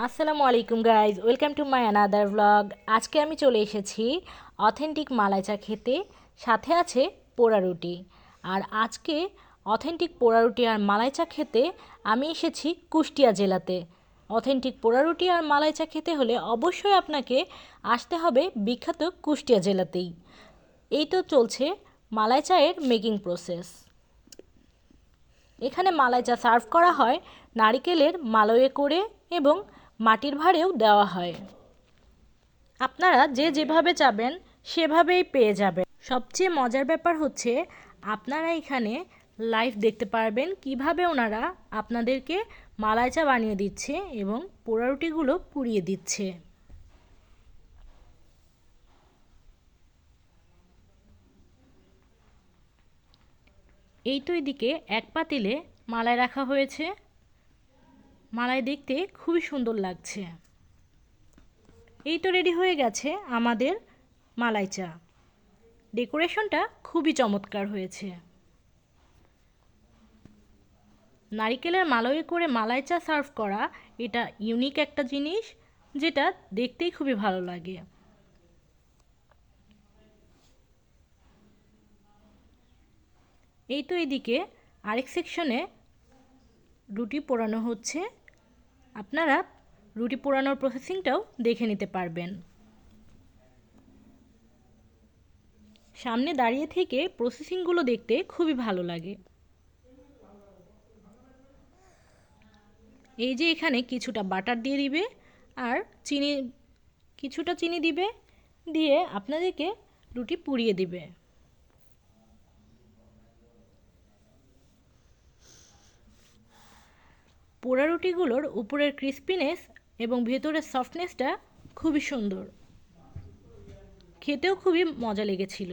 আসসালামু আলাইকুম guys, welcome to my another blog. আজকে আমি চলে এসেছি অথেন্টিক মালাই চা খেতে, সাথে আছে পোড়া রুটি। আর আজকে অথেন্টিক পোড়া রুটি আর মালাই চা খেতে আমি এসেছি কুষ্টিয়া জেলাতে। অথেন্টিক পোড়া রুটি আর মালাই চা খেতে হলে অবশ্যই আপনাকে আসতে হবে বিখ্যাত কুষ্টিয়া জেলাতেই। এই তো চলছে মালাই চায়ের মেকিং প্রসেস। এখানে মালাই চা সার্ভ করা হয় নারিকেলের মালয়ে করে এবং মাটির ভাঁড়েও দেওয়া হয়। আপনারা যে যেভাবে চাবেন সেভাবেই পেয়ে যাবেন। সবচেয়ে মজার ব্যাপার হচ্ছে আপনারা এখানে লাইভ দেখতে পারবেন কিভাবে ওনারা আপনাদেরকে মালাই চা বানিয়ে দিচ্ছে এবং পোড়া রুটিগুলো পুড়িয়ে দিচ্ছে। এই তো এদিকে এক পাতিলে মালাই রাখা হয়েছে। মালাই দেখতে খুবই সুন্দর লাগছে। এই তো রেডি হয়ে গেছে আমাদের মালাই চা। ডেকোরেশনটা খুবই চমৎকার হয়েছে। নারিকেলের মালয়ে করে মালাই চা সার্ভ করা এটা ইউনিক একটা জিনিস, যেটা দেখতেই খুবই ভালো লাগে। এই তো এদিকে আরেক সেকশনে রুটি পোড়ানো হচ্ছে। আপনারা রুটি পোড়ানোর প্রসেসিংটাও দেখে নিতে পারবেন। সামনে দাঁড়িয়ে থেকে প্রসেসিংগুলো দেখতে খুবই ভালো লাগে। এই যে এখানে কিছুটা বাটার দিয়ে দিবে আর কিছুটা চিনি দিবে, দিয়ে আপনাদেরকে রুটি পুড়িয়ে দিবে। পোড়া রুটিগুলোর উপরের ক্রিস্পিনেস এবং ভেতরের সফটনেসটা খুবই সুন্দর, খেতেও খুবই মজা লেগেছিল।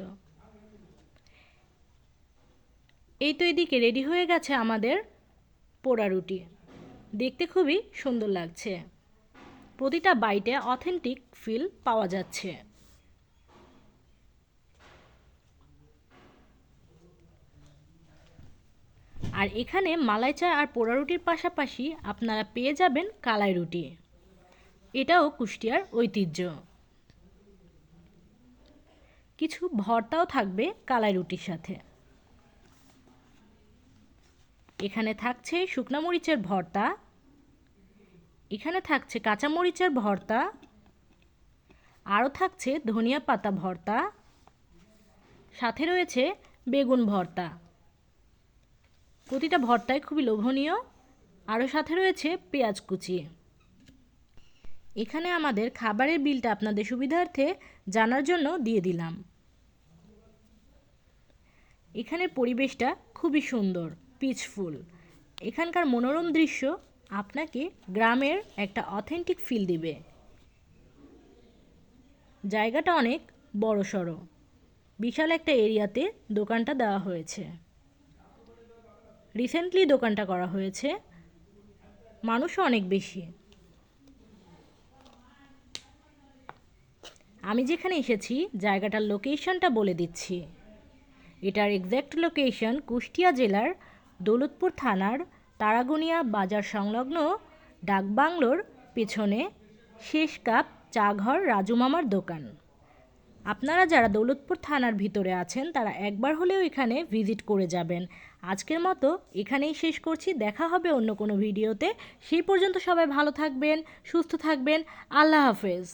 এই তো এদিকে রেডি হয়ে গেছে আমাদের পোড়া রুটি, দেখতে খুবই সুন্দর লাগছে। প্রতিটা বাইটে অথেন্টিক ফিল পাওয়া যাচ্ছে। আর এখানে মালাই চা আর পোড়া রুটির পাশাপাশি আপনারা পেয়ে যাবেন কালাই রুটি। এটাও কুষ্টিয়ার ঐতিহ্য। কিছু ভর্তাও থাকবে কালাই রুটির সাথে। এখানে থাকছে শুকনা মরিচের ভর্তা, এখানে থাকছে কাঁচা মরিচের ভর্তা, আরও থাকছে ধনিয়া পাতা ভর্তা, সাথে রয়েছে বেগুন ভর্তা। প্রতিটা ভর্তাই খুবই লোভনীয়। আরও সাথে রয়েছে পেঁয়াজ কুচি। এখানে আমাদের খাবারের বিলটা আপনাদের সুবিধার্থে জানার জন্য দিয়ে দিলাম। এখানের পরিবেশটা খুবই সুন্দর, পিসফুল। এখানকার মনোরম দৃশ্য আপনাকে গ্রামের একটা অথেন্টিক ফিল দিবে। জায়গাটা অনেক বড়সড়, বিশাল একটা এরিয়াতে দোকানটা দেওয়া হয়েছে। রিসেন্টলি দোকানটা করা হয়েছে, মানুষও অনেক বেশি। আমি যেখানে এসেছি জায়গাটার লোকেশনটা বলে দিচ্ছি। এটার এক্স্যাক্ট লোকেশন কুষ্টিয়া জেলার দৌলতপুর থানার তারাগনিয়া বাজার সংলগ্ন ডাকবাংলোর পেছনে শেষ কাপ চা ঘর রাজু মামার দোকান। আপনারা যারা দৌলতপুর থানার ভিতরে আছেন তারা একবার হলেও এখানে ভিজিট করে যাবেন। আজকের মতো এখানেই শেষ করছি, দেখা হবে অন্য কোনো ভিডিওতে। সেই পর্যন্ত সবাই ভালো থাকবেন, সুস্থ থাকবেন। আল্লাহ হাফেজ।